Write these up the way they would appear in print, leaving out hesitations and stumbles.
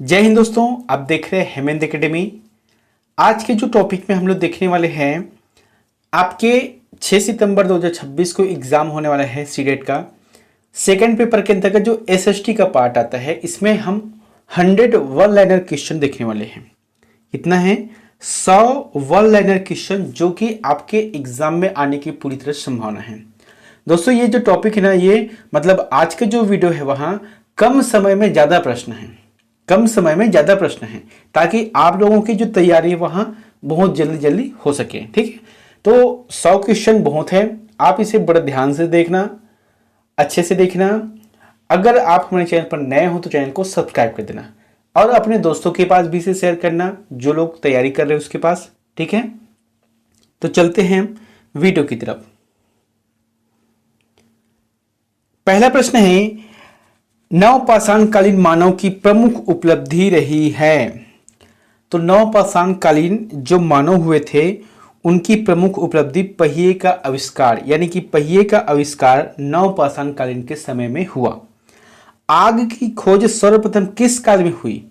जय हिंद दोस्तों, आप देख रहे हैं हेमेंद्र एकेडमी। आज के जो टॉपिक में हम लोग देखने वाले हैं, आपके 6 सितंबर 2026 को एग्जाम होने वाला है सीडेट का। सेकंड पेपर के अंतर्गत जो एसएसटी का पार्ट आता है, इसमें हम 100 वन लाइनर क्वेश्चन देखने वाले हैं। कितना है? 100 वन लाइनर क्वेश्चन, जो कि आपके एग्जाम में आने की पूरी तरह संभावना है। दोस्तों, ये जो टॉपिक है ना, ये मतलब आज का जो वीडियो है वहां कम समय में ज्यादा प्रश्न है, कम समय में ज्यादा प्रश्न है, ताकि आप लोगों की जो तैयारी है वहां बहुत जल्दी जल्दी हो सके। ठीक है, तो 100 क्वेश्चन बहुत है, आप इसे बड़े ध्यान से देखना, अच्छे से देखना। अगर आप हमारे चैनल पर नए हो तो चैनल को सब्सक्राइब कर देना और अपने दोस्तों के पास भी इसे शेयर करना, जो लोग तैयारी कर रहे हैं उसके पास। ठीक है, तो चलते हैं वीडियो की तरफ। पहला प्रश्न है, नवपाषाण कालीन मानव की प्रमुख उपलब्धि रही है। तो नवपाषाण कालीन जो मानव हुए थे, उनकी प्रमुख उपलब्धि पहिए का आविष्कार, यानी कि पहिए का आविष्कार नवपाषाण कालीन के समय में हुआ। आग की खोज सर्वप्रथम किस काल में हुई?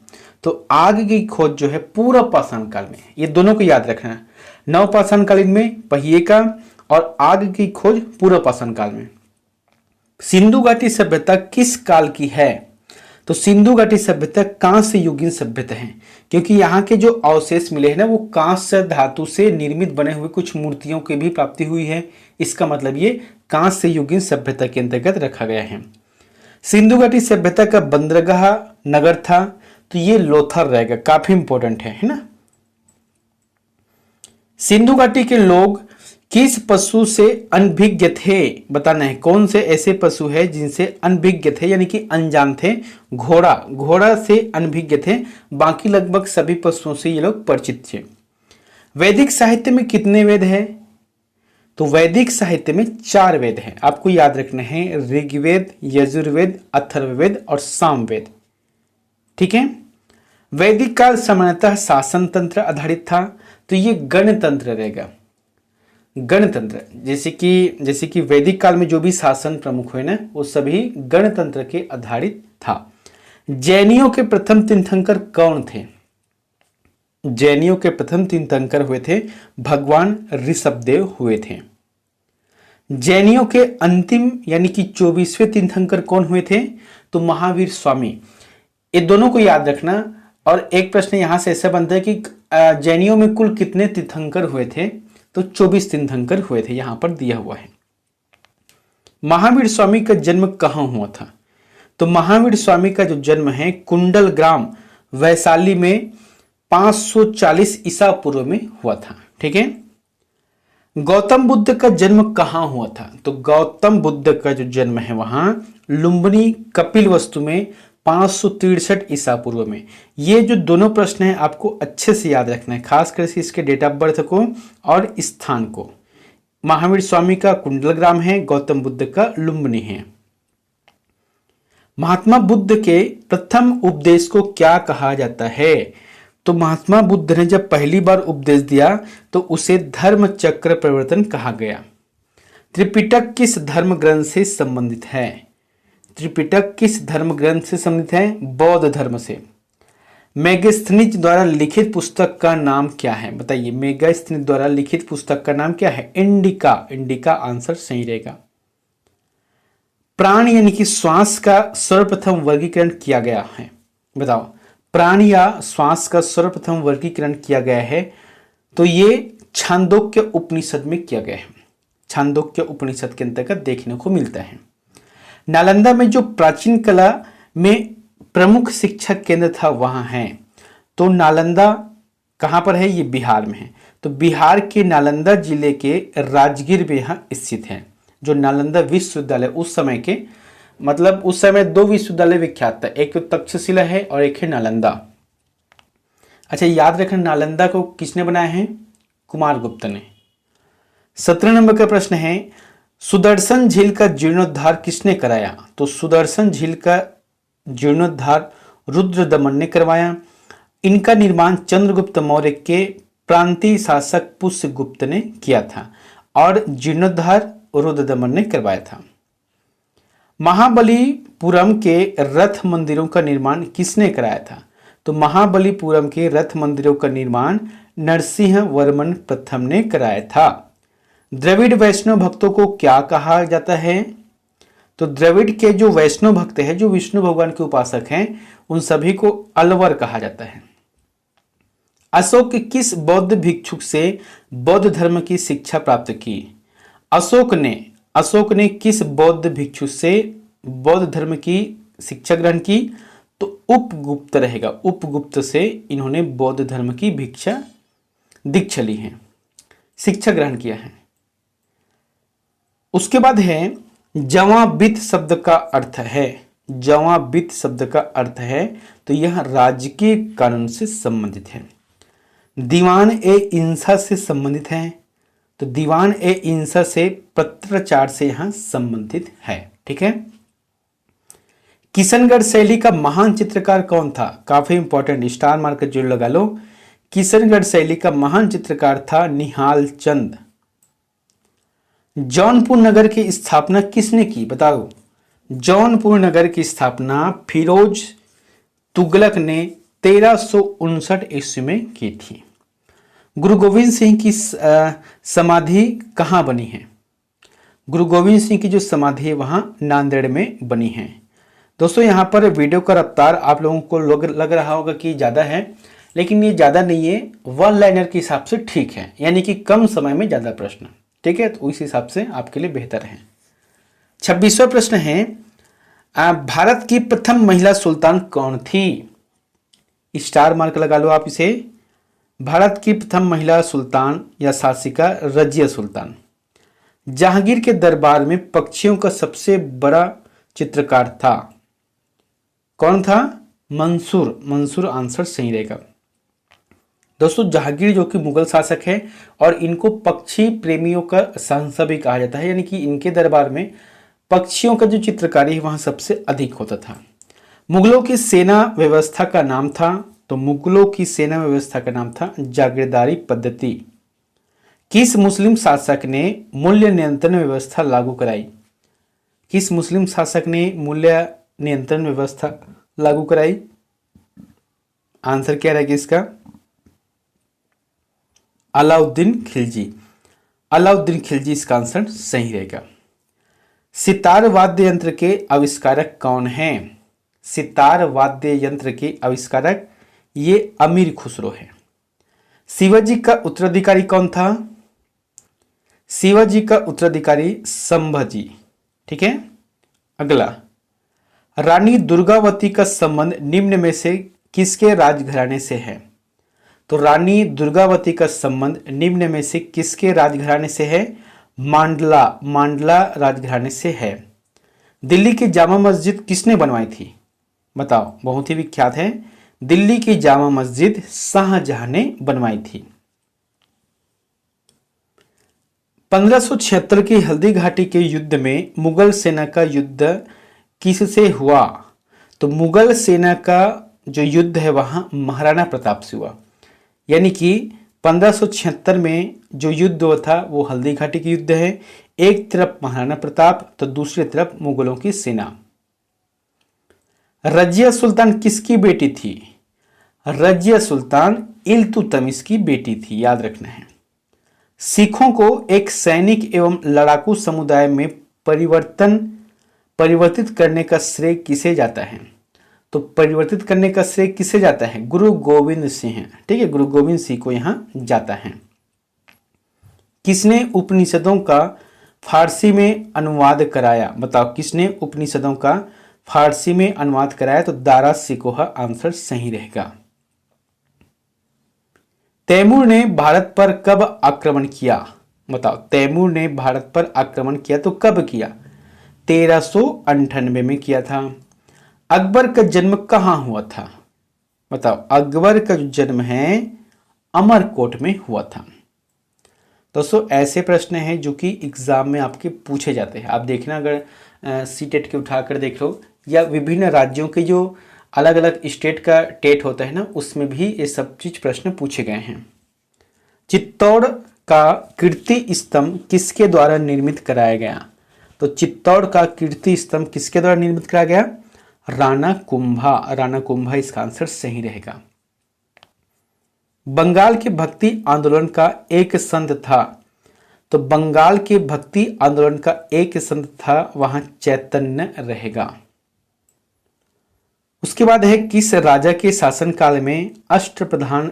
तो आग की खोज जो है पूर्व पाषाण काल में। ये दोनों को याद रखना है, नवपाषाण कालीन में पहिए का और आग की खोज पूर्व पाषाण काल में। सिंधु घाटी सभ्यता किस काल की है? तो सिंधु घाटी सभ्यता कांस्य युगीन सभ्यता है, क्योंकि यहाँ के जो अवशेष मिले हैं ना, वो कांस्य धातु से निर्मित बने हुए कुछ मूर्तियों की भी प्राप्ति हुई है। इसका मतलब ये कांस्य युगीन सभ्यता के अंतर्गत रखा गया है। सिंधु घाटी सभ्यता का बंदरगाह नगर था, तो ये लोथल रहेगा, काफी इंपॉर्टेंट है ना। सिंधु घाटी के लोग किस पशु से अनभिज्ञ थे? बताना है कौन से ऐसे पशु है जिनसे अनभिज्ञ थे, यानी कि अनजान थे। घोड़ा से अनभिज्ञ थे, बाकी लगभग सभी पशुओं से ये लोग परिचित थे। वैदिक साहित्य में कितने वेद हैं? तो वैदिक साहित्य में 4 वेद हैं, आपको याद रखना है, ऋग्वेद, यजुर्वेद, अथर्ववेद और सामवेद। ठीक है, वैदिक काल सामान्यतः शासन तंत्र आधारित था, तो ये गणतंत्र रहेगा, गणतंत्र। जैसे कि वैदिक काल में जो भी शासन प्रमुख हुए ना, वो सभी गणतंत्र के आधारित था। जैनियों के प्रथम तीर्थंकर कौन थे? जैनियों के प्रथम तीर्थंकर हुए थे भगवान ऋषभदेव हुए थे। जैनियों के अंतिम यानी कि 24वें तीर्थंकर कौन हुए थे? तो महावीर स्वामी। ये दोनों को याद रखना। और एक प्रश्न यहां से ऐसा बनता है कि जैनियों में कुल कितने तीर्थंकर हुए थे? तो 24 तीर्थंकर हुए थे, यहां पर दिया हुआ है। महावीर स्वामी का जन्म कहां हुआ था? तो महावीर स्वामी का जो जन्म है कुंडल ग्राम वैशाली में 540 ईसा पूर्व में हुआ था। ठीक है, गौतम बुद्ध का जन्म कहां हुआ था? तो गौतम बुद्ध का जो जन्म है वहां लुम्बिनी कपिलवस्तु में 563 ईसा पूर्व में। ये जो दोनों प्रश्न हैं आपको अच्छे से याद रखना है, खासकर से इसके डेट ऑफ बर्थ को और स्थान को। महावीर स्वामी का कुंडल ग्राम है, गौतम बुद्ध का लुम्बिनी है। महात्मा बुद्ध के प्रथम उपदेश को क्या कहा जाता है? तो महात्मा बुद्ध ने जब पहली बार उपदेश दिया तो उसे धर्म चक्र प्रवर्तन कहा गया। त्रिपिटक किस धर्म ग्रंथ से संबंधित है? त्रिपिटक किस धर्म ग्रंथ से संबंधित है? बौद्ध धर्म से। मेगास्थनीज द्वारा लिखित पुस्तक का नाम क्या है? बताइए, मेगास्थनीज द्वारा लिखित पुस्तक का नाम क्या है? इंडिका। इंडिका आंसर सही रहेगा। प्राण यानी कि श्वास का सर्वप्रथम वर्गीकरण किया गया है। बताओ, प्राण या श्वास का सर्वप्रथम वर्गीकरण किया गया है, तो ये छांदोग्य उपनिषद में किया गया है। छांदोग्य उपनिषद के अंतर्गत देखने को मिलता है। नालंदा में जो प्राचीन कला में प्रमुख शिक्षा केंद्र था वहां है। तो नालंदा कहां पर है? ये बिहार में है। तो बिहार के नालंदा जिले के राजगीर में यहाँ स्थित है। जो नालंदा विश्वविद्यालय उस समय के, मतलब उस समय 2 विश्वविद्यालय विख्यात था, एक तो तक्षशिला है और एक है नालंदा। अच्छा, याद रखना, नालंदा को किसने बनाया है? कुमारगुप्त ने। 17 नंबर का प्रश्न है, सुदर्शन झील का जीर्णोद्धार किसने कराया? तो सुदर्शन झील का जीर्णोद्धार रुद्रदमन ने करवाया। इनका निर्माण चंद्रगुप्त मौर्य के प्रांतीय शासक पुष्यगुप्त ने किया था और जीर्णोद्धार रुद्रदमन ने करवाया था। महाबलीपुरम के रथ मंदिरों का निर्माण किसने कराया था? तो महाबलीपुरम के रथ मंदिरों का निर्माण नरसिंह वर्मन प्रथम ने कराया था। द्रविड़ वैष्णव भक्तों को क्या कहा जाता है? तो द्रविड़ के जो वैष्णव भक्त हैं, जो विष्णु भगवान के उपासक हैं, उन सभी को अलवर कहा जाता है। अशोक किस बौद्ध भिक्षुक से बौद्ध धर्म की शिक्षा प्राप्त की? अशोक ने किस बौद्ध भिक्षु से बौद्ध धर्म की शिक्षा ग्रहण की? तो उपगुप्त रहेगा, उपगुप्त से इन्होंने बौद्ध धर्म की दीक्षा ली है, शिक्षा ग्रहण किया है। उसके बाद है जवाबित शब्द का अर्थ है। जवाबित शब्द का अर्थ है तो यह राजकीय कानून से संबंधित है। दीवान ए इंसा से संबंधित है, तो दीवान ए इंसा से पत्राचार से यहां संबंधित है। ठीक है। किशनगढ़ शैली का महान चित्रकार कौन था? काफी इंपॉर्टेंट, स्टार मार्कर जो लगा लो। किशनगढ़ शैली का महान चित्रकार था निहाल चंद। जौनपुर नगर की स्थापना किसने की? बताओ। जौनपुर नगर की स्थापना फिरोज तुगलक ने 1359 ईस्वी में की थी। गुरु गोविंद सिंह की समाधि कहाँ बनी है? गुरु गोविंद सिंह की जो समाधि है वहां नांदेड़ में बनी है। दोस्तों यहाँ पर वीडियो का रफ्तार आप लोगों को लग रहा होगा कि ज़्यादा है, लेकिन ये ज़्यादा नहीं है, वन लाइनर के हिसाब से ठीक है, यानी कि कम समय में ज़्यादा प्रश्न। ठीक है, तो उस हिसाब से आपके लिए बेहतर है। 26वां प्रश्न है, भारत की प्रथम महिला सुल्तान कौन थी? स्टार मार्क लगा लो आप इसे। भारत की प्रथम महिला सुल्तान या शासिका रजिया सुल्तान। जहांगीर के दरबार में पक्षियों का सबसे बड़ा चित्रकार था, कौन था? मंसूर। मंसूर आंसर सही रहेगा। दोस्तों जहांगीर जो कि मुगल शासक है और इनको पक्षी प्रेमियों का शहंशाह भी कहा जाता है, यानी कि इनके दरबार में पक्षियों का जो चित्रकारी है वहां सबसे अधिक होता था। मुगलों की सेना व्यवस्था का नाम था, तो मुगलों की सेना व्यवस्था का नाम था जागीरदारी पद्धति। किस मुस्लिम शासक ने मूल्य नियंत्रण व्यवस्था लागू कराई? किस मुस्लिम शासक ने मूल्य नियंत्रण व्यवस्था लागू कराई? आंसर क्या रहेगा इसका? अलाउद्दीन खिलजी। अलाउद्दीन खिलजी इसका आंसर सही रहेगा। सितार वाद्य यंत्र के आविष्कारक कौन हैं? सितार वाद्य यंत्र के आविष्कारक ये अमीर खुसरो है। शिवाजी का उत्तराधिकारी कौन था? शिवाजी का उत्तराधिकारी संभाजी। ठीक है। अगला, रानी दुर्गावती का संबंध निम्न में से किसके राजघराने से है? तो रानी दुर्गावती का संबंध निम्न में से किसके राजघराने से है? मांडला राजघराने से है। दिल्ली की जामा मस्जिद किसने बनवाई थी? बताओ, बहुत ही विख्यात है। दिल्ली की जामा मस्जिद शाहजहां ने बनवाई थी। 1576 की हल्दी घाटी के युद्ध में मुगल सेना का युद्ध किससे हुआ? तो मुगल सेना का जो युद्ध है वहां महाराणा प्रताप से हुआ, यानी कि 1576 में जो युद्ध हुआ था वो हल्दी घाटी की युद्ध है। एक तरफ महाराणा प्रताप तो दूसरी तरफ मुगलों की सेना। रजिया सुल्तान किसकी बेटी थी? रजिया सुल्तान इल्तुतमिश की बेटी थी, याद रखना है। सिखों को एक सैनिक एवं लड़ाकू समुदाय में परिवर्तित करने का श्रेय किसे जाता है? तो परिवर्तित करने का श्रेय किसे जाता है? गुरु गोविंद सिंह। ठीक है, गुरु गोविंद सिंह को यहां जाता है। किसने उपनिषदों का फारसी में अनुवाद कराया? बताओ, किसने उपनिषदों का फारसी में अनुवाद कराया? तो दारा सिकोहा आंसर सही रहेगा। तैमूर ने भारत पर कब आक्रमण किया? बताओ, तैमूर ने भारत पर आक्रमण किया तो कब किया? 1398 में किया था। अकबर का जन्म कहाँ हुआ था? बताओ, अकबर का जो जन्म है अमरकोट में हुआ था। दोस्तों ऐसे प्रश्न हैं जो कि एग्जाम में आपके पूछे जाते हैं। आप देखना, अगर सीटेट के उठाकर देख लो या विभिन्न राज्यों के जो अलग अलग स्टेट का टेट होता है ना, उसमें भी ये सब चीज प्रश्न पूछे गए हैं। चित्तौड़ का कीर्ति स्तंभ किसके द्वारा निर्मित कराया गया? तो चित्तौड़ का कीर्ति स्तंभ किसके द्वारा निर्मित कराया गया? राणा कुंभा इसका आंसर सही रहेगा। बंगाल के भक्ति आंदोलन का एक संत था, तो बंगाल के भक्ति आंदोलन का एक संत था, वहां चैतन्य रहेगा। उसके बाद है किस राजा के शासनकाल में अष्टप्रधान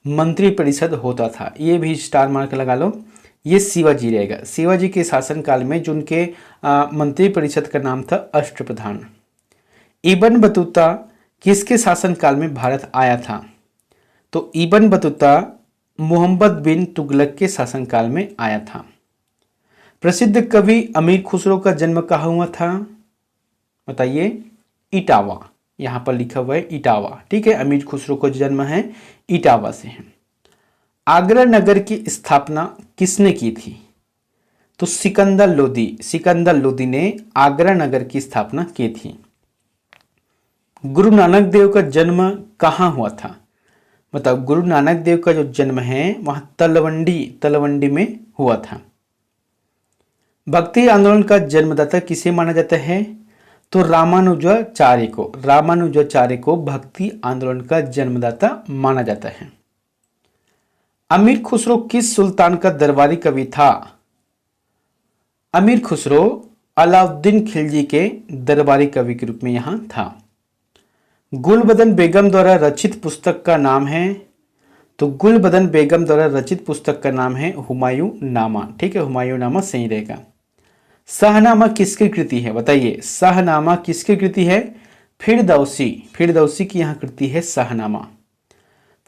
मंत्री परिषद होता था, ये भी स्टार मार्क लगा लो, ये शिवाजी रहेगा। शिवाजी के शासनकाल में जो उनके मंत्री परिषद का नाम था अष्टप्रधान। इब्न बतूता किसके शासनकाल में भारत आया था, तो इब्न बतूता मोहम्मद बिन तुगलक के शासनकाल में आया था। प्रसिद्ध कवि अमीर खुसरो का जन्म कहाँ हुआ था, बताइए, इटावा, यहां पर लिखा हुआ है इटावा, ठीक है। अमीर खुसरो का जन्म है इटावा से है। आगरा नगर की स्थापना किसने की थी, तो सिकंदर लोदी ने आगरा नगर की स्थापना की थी। गुरु नानक देव का जन्म कहाँ हुआ था, बताओ। गुरु नानक देव का जो जन्म है वहां तलवंडी में हुआ था। भक्ति आंदोलन का जन्मदाता किसे माना जाता है, तो रामानुजाचार्य को भक्ति आंदोलन का जन्मदाता माना जाता है। अमीर खुसरो किस सुल्तान का दरबारी कवि था, अमीर खुसरो अलाउद्दीन खिलजी के दरबारी कवि के रूप में यहां था। गुलबदन बेगम द्वारा रचित पुस्तक का नाम है, तो गुलबदन बेगम द्वारा रचित पुस्तक का नाम है हुमायूं नामा, ठीक है, हुमायूं नामा सही रहेगा। शाहनामा किसकी कृति है, बताइए, शाहनामा किसकी कृति है, फिरदौसी की यहां कृति है शाहनामा।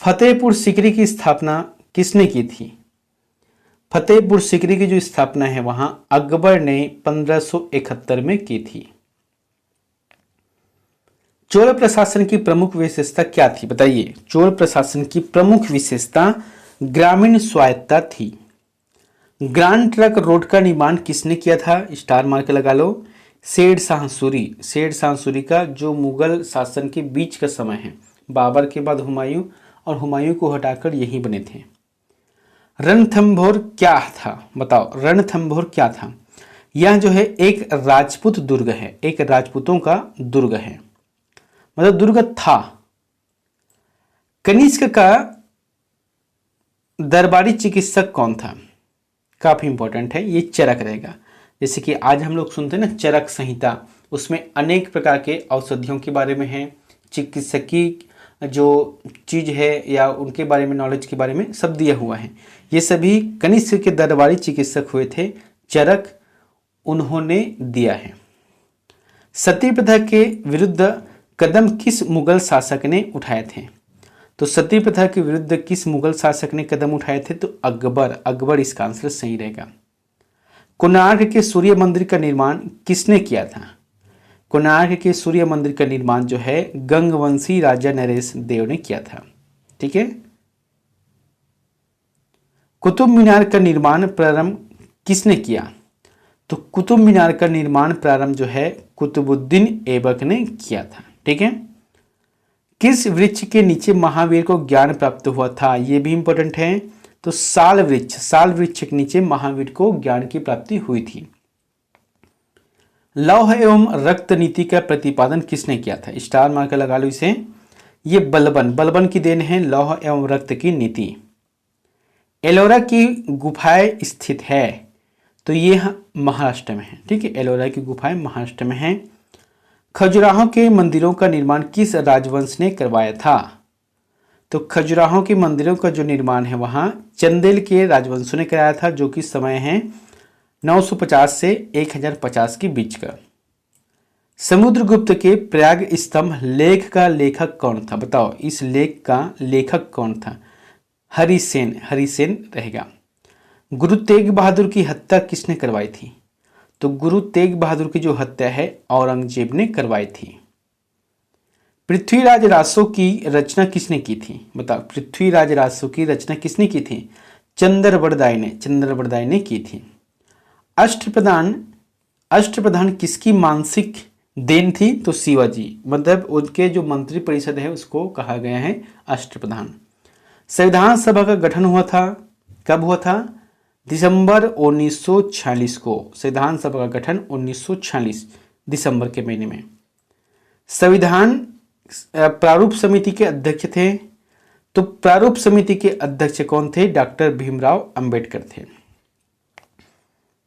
फतेहपुर सीकरी की स्थापना किसने की थी, फतेहपुर सीकरी की जो स्थापना है वहां अकबर ने 1571 में की थी। चोल प्रशासन की प्रमुख विशेषता क्या थी, बताइए। चोल प्रशासन की प्रमुख विशेषता ग्रामीण स्वायत्तता थी। ग्रांड ट्रंक रोड का निर्माण किसने किया था, स्टार मार्क लगा लो, शेर शाह सूरी का जो मुगल शासन के बीच का समय है, बाबर के बाद हुमायूं, और हुमायूं को हटाकर यही बने थे। रणथंभौर क्या था, बताओ, रणथंभौर क्या था। यह जो है एक राजपूत दुर्ग है, एक राजपूतों का दुर्ग है, मतलब दुर्ग था। कनिष्क का दरबारी चिकित्सक कौन था, काफी इंपॉर्टेंट है, ये चरक रहेगा। जैसे कि आज हम लोग सुनते हैं ना चरक संहिता, उसमें अनेक प्रकार के औषधियों के बारे में है, चिकित्सकीय जो चीज है या उनके बारे में, नॉलेज के बारे में सब दिया हुआ है। ये सभी कनिष्क के दरबारी चिकित्सक हुए थे चरक, उन्होंने दिया है। सती प्रथा के विरुद्ध कदम किस मुगल शासक ने उठाए थे, तो सती प्रथा के विरुद्ध किस मुगल शासक ने कदम उठाए थे, तो अकबर इसका आंसर सही रहेगा। कोणार्क के सूर्य मंदिर का निर्माण किसने किया था, कोणार्क के सूर्य मंदिर का निर्माण जो है गंगवंशी राजा नरेश देव ने किया था, ठीक है। कुतुब मीनार का निर्माण प्रारंभ किसने किया, तो कुतुब मीनार का निर्माण प्रारंभ जो है कुतुबुद्दीन ऐबक ने किया था, ठीक है। किस वृक्ष के नीचे महावीर को ज्ञान प्राप्त हुआ था, यह भी इंपॉर्टेंट है, तो साल वृक्ष के नीचे महावीर को ज्ञान की प्राप्ति हुई थी। लौह एवं रक्त नीति का प्रतिपादन किसने किया था, स्टार मार्कर लगा लो इसे, ये बलबन की देन है लौह एवं रक्त की नीति। एलोरा की गुफाएं स्थित है, तो ये महाराष्ट्र में है, ठीक है, एलोरा की गुफाएं महाराष्ट्र में है। खजुराहो के मंदिरों का निर्माण किस राजवंश ने करवाया था, तो खजुराहो के मंदिरों का जो निर्माण है वहां चंदेल के राजवंशों ने कराया था, जो कि समय है 950 से 1050 के बीच का। समुद्रगुप्त के प्रयाग स्तंभ लेख का लेखक कौन था, बताओ, इस लेख का लेखक कौन था, हरिसेन रहेगा। गुरु तेग बहादुर की हत्या किसने करवाई थी, तो गुरु तेग बहादुर की जो हत्या है औरंगजेब ने करवाई थी। पृथ्वीराज रासो की रचना किसने की थी, बताओ, पृथ्वीराज रासो की रचना किसने की थी, चंद्रबरदाई ने की थी। अष्टप्रधान किसकी मानसिक देन थी, तो शिवाजी, मतलब उनके जो मंत्री परिषद है उसको कहा गया है अष्टप्रधान। संविधान सभा का गठन हुआ था, कब हुआ था, दिसंबर 1946 को, संविधान सभा का गठन 1946 दिसंबर के महीने में। संविधान प्रारूप समिति के अध्यक्ष थे? तो प्रारूप समिति के अध्यक्ष कौन थे? डॉक्टर भीमराव अंबेडकर थे।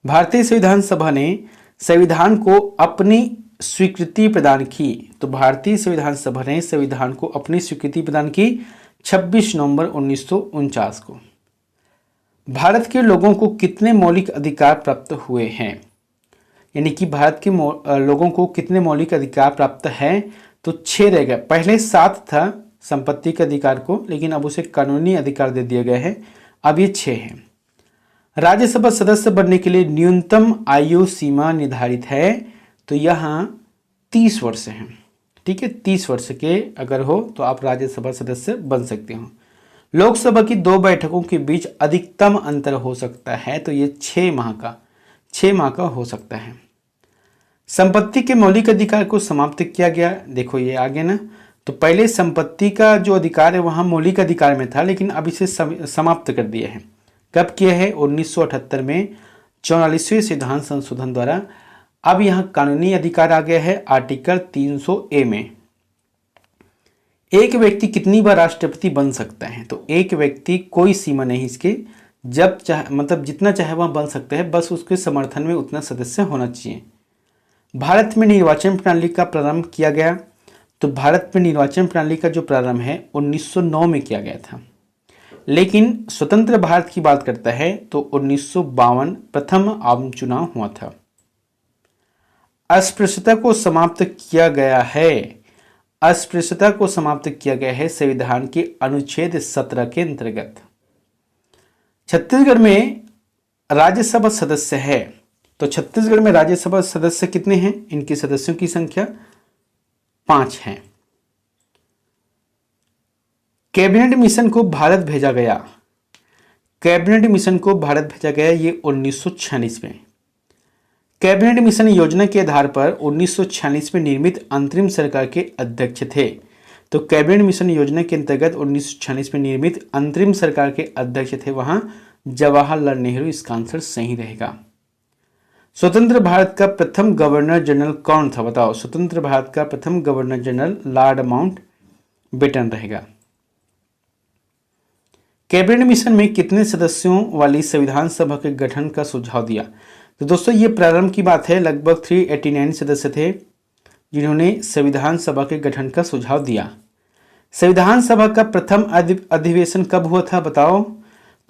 भारतीय संविधान सभा ने संविधान को अपनी स्वीकृति प्रदान की। तो भारतीय संविधान सभा ने संविधान को अपनी स्वीकृति प्रदान की 26 नवंबर 1949 को। भारत के लोगों को कितने मौलिक अधिकार प्राप्त हुए हैं? यानी कि भारत के लोगों को कितने मौलिक अधिकार प्राप्त हैं? तो 6 रह गए। पहले 7 था संपत्ति के अधिकार को, लेकिन अब उसे कानूनी अधिकार दे दिए गए हैं। अब ये 6 हैं। राज्यसभा सदस्य बनने के लिए न्यूनतम आयु सीमा निर्धारित है। तो यहाँ 30 वर्ष है। ठीक है, 30 वर्ष के अगर हो तो आप राज्यसभा सदस्य बन सकते हो। लोकसभा की 2 बैठकों के बीच अधिकतम अंतर हो सकता है। तो ये 6 माह का हो सकता है। संपत्ति के मौलिक अधिकार को समाप्त किया गया। देखो ये आगे ना, तो पहले संपत्ति का जो अधिकार है वहाँ मौलिक अधिकार में था, लेकिन अब इसे समाप्त कर दिया है। कब किया है? 1978 में 44वें संविधान संशोधन द्वारा। अब यहाँ कानूनी अधिकार आ गया है आर्टिकल 300A में। एक व्यक्ति कितनी बार राष्ट्रपति बन सकता है? तो एक व्यक्ति कोई सीमा नहीं इसके, जब चाहे मतलब जितना चाहे वह बन सकता है, बस उसके समर्थन में उतना सदस्य होना चाहिए। भारत में निर्वाचन प्रणाली का प्रारंभ किया गया। तो भारत में निर्वाचन प्रणाली का जो प्रारंभ है 1909 में किया गया था, लेकिन स्वतंत्र भारत की बात करता है तो 1952 प्रथम आम चुनाव हुआ था। अस्पृश्यता को समाप्त किया गया है। अस्पृश्यता को समाप्त किया गया है संविधान के अनुच्छेद 17 के अंतर्गत। छत्तीसगढ़ में राज्यसभा सदस्य है। तो छत्तीसगढ़ में राज्यसभा सदस्य कितने हैं? इनके सदस्यों की संख्या 5 है। कैबिनेट मिशन को भारत भेजा गया। कैबिनेट मिशन को भारत भेजा गया ये 1946 में। कैबिनेट मिशन योजना के आधार पर 1946 में निर्मित अंतरिम सरकार के अध्यक्ष थे। तो कैबिनेट मिशन योजना के अंतर्गत 1946 में निर्मित अंतरिम सरकार के अध्यक्ष थे वहां जवाहरलाल नेहरू। इसका आंसर सही रहेगा। स्वतंत्र भारत का प्रथम गवर्नर जनरल कौन था? बताओ। स्वतंत्र भारत का प्रथम गवर्नर जनरल लॉर्ड माउंटबेटन रहेगा। कैबिनेट मिशन में कितने सदस्यों वाली संविधान सभा के गठन का सुझाव दिया? तो दोस्तों ये प्रारंभ की बात है। लगभग 389 सदस्य थे जिन्होंने संविधान सभा के गठन का सुझाव दिया। संविधान सभा का प्रथम अधिवेशन कब हुआ था? बताओ।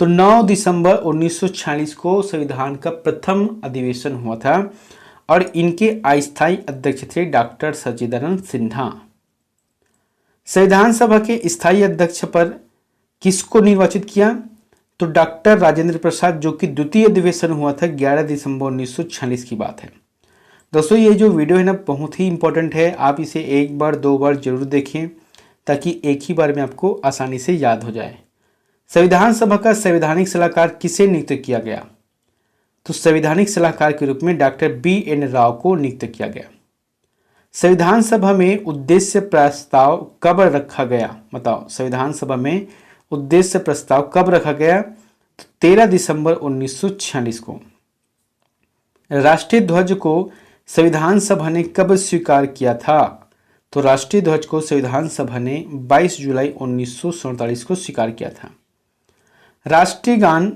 तो 9 दिसंबर 1946 को संविधान का प्रथम अधिवेशन हुआ था और इनके अस्थायी अध्यक्ष थे डॉक्टर सच्चिदानंद सिन्हा। संविधान सभा के स्थायी अध्यक्ष पर किसको निर्वाचित किया? तो डॉक्टर राजेंद्र प्रसाद, जो कि द्वितीय अधिवेशन हुआ था 11 दिसंबर 1946 की बात है। दोस्तों ये जो वीडियो है ना बहुत ही इंपॉर्टेंट है। आप इसे 1 बार 2 बार जरूर देखें ताकि एक ही बार में आपको आसानी से याद हो जाए। संविधान सभा का संवैधानिक सलाहकार किसे नियुक्त किया गया? तो संवैधानिक सलाहकार के रूप में डॉक्टर BN राव को नियुक्त किया गया। संविधान सभा में उद्देश्य प्रस्ताव कब रखा गया? बताओ। संविधान सभा में उद्देश्य प्रस्ताव कब रखा गया? 13 दिसंबर 1946 को। राष्ट्रीय ध्वज को संविधान सभा ने कब स्वीकार किया था? तो राष्ट्रीय ध्वज को संविधान सभा ने 22 जुलाई 1947 को स्वीकार किया था। राष्ट्रीय गान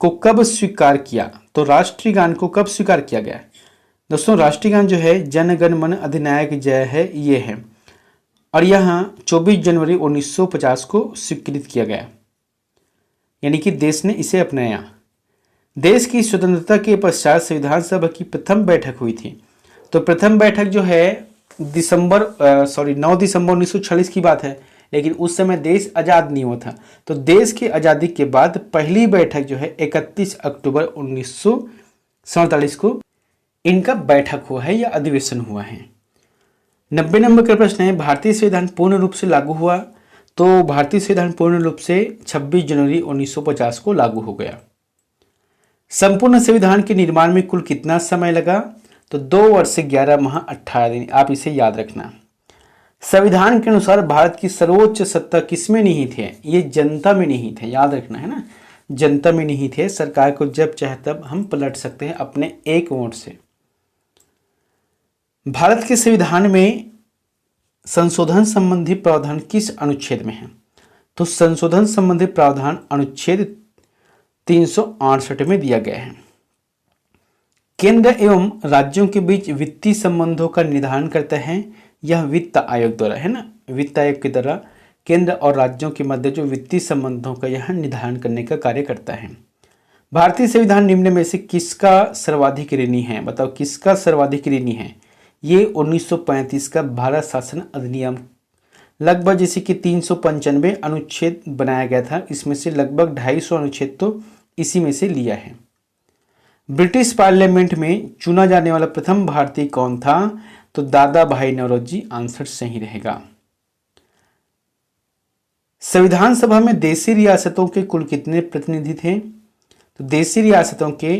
को कब स्वीकार किया? तो राष्ट्रीय गान को कब स्वीकार किया गया? दोस्तों राष्ट्रीय गान जो है जन गण मन अधिनायक जय है ये है, और यहाँ 24 जनवरी 1950 को स्वीकृत किया गया, यानी कि देश ने इसे अपनाया। देश की स्वतंत्रता के पश्चात संविधान सभा की प्रथम बैठक हुई थी। तो प्रथम बैठक जो है 9 दिसंबर 1946 की बात है, लेकिन उस समय देश आज़ाद नहीं हुआ था। तो देश की आज़ादी के बाद पहली बैठक जो है 31 अक्टूबर 1947 को इनका बैठक हुआ है या अधिवेशन हुआ है। 90 नंबर का प्रश्न है, भारतीय संविधान पूर्ण रूप से लागू हुआ? तो भारतीय संविधान पूर्ण रूप से 26 जनवरी 1950 को लागू हो गया। संपूर्ण संविधान के निर्माण में कुल कितना समय लगा? तो 2 वर्ष से 11 माह 18 दिन। आप इसे याद रखना। संविधान के अनुसार भारत की सर्वोच्च सत्ता किसमें निहित है? ये जनता में निहित है, याद रखना है ना, जनता में निहित है। सरकार को जब चाहे तब हम पलट सकते हैं अपने एक वोट से। भारत के संविधान में संशोधन संबंधी प्रावधान किस अनुच्छेद में है? तो संशोधन संबंधी प्रावधान अनुच्छेद 368 में दिया गया है। केंद्र एवं राज्यों के बीच वित्तीय संबंधों का निर्धारण करता है यह वित्त आयोग द्वारा, है ना। वित्त आयोग के द्वारा केंद्र और राज्यों के मध्य जो वित्तीय संबंधों का यह निर्धारण करने का कार्य करता है। भारतीय संविधान निम्न में से किसका सर्वाधिक ऋणी है? बताओ किसका सर्वाधिक ऋणी है? ये 1935 का भारत शासन अधिनियम, लगभग जैसे कि 395 अनुच्छेद बनाया गया था, इसमें से लगभग 250 अनुच्छेद तो इसी में से लिया है। ब्रिटिश पार्लियामेंट में चुना जाने वाला प्रथम भारतीय कौन था? तो दादा भाई नौरोजी, आंसर सही रहेगा। संविधान सभा में देशी रियासतों के कुल कितने प्रतिनिधि थे? तो देशी रियासतों के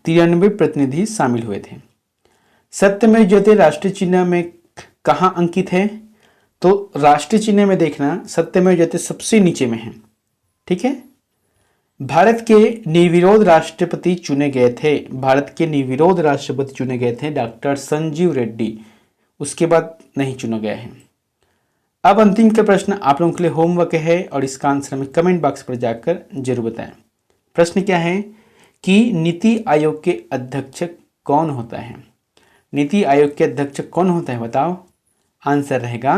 93 प्रतिनिधि शामिल हुए थे। सत्यमेव जयते राष्ट्रीय चिन्ह में कहां अंकित है? तो राष्ट्रीय चिन्ह में देखना सत्यमेव जयते सबसे नीचे में है, ठीक है। भारत के निर्विरोध राष्ट्रपति चुने गए थे, भारत के निर्विरोध राष्ट्रपति चुने गए थे डॉक्टर संजीव रेड्डी, उसके बाद नहीं चुना गया है। अब अंतिम का प्रश्न आप लोगों के लिए होमवर्क है और इसका आंसर हमें कमेंट बॉक्स पर जाकर जरूर बताएं। प्रश्न क्या है कि नीति आयोग के अध्यक्ष कौन होता है? नीति आयोग के अध्यक्ष कौन होता है बताओ? आंसर रहेगा,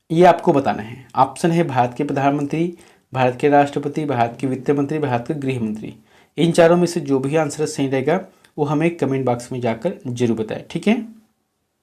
ये आपको बताना है। ऑप्शन है भारत के प्रधानमंत्री, भारत के राष्ट्रपति, भारत के वित्त मंत्री, भारत के गृह मंत्री। इन चारों में से जो भी आंसर सही रहेगा वो हमें कमेंट बॉक्स में जाकर जरूर बताएं, ठीक है।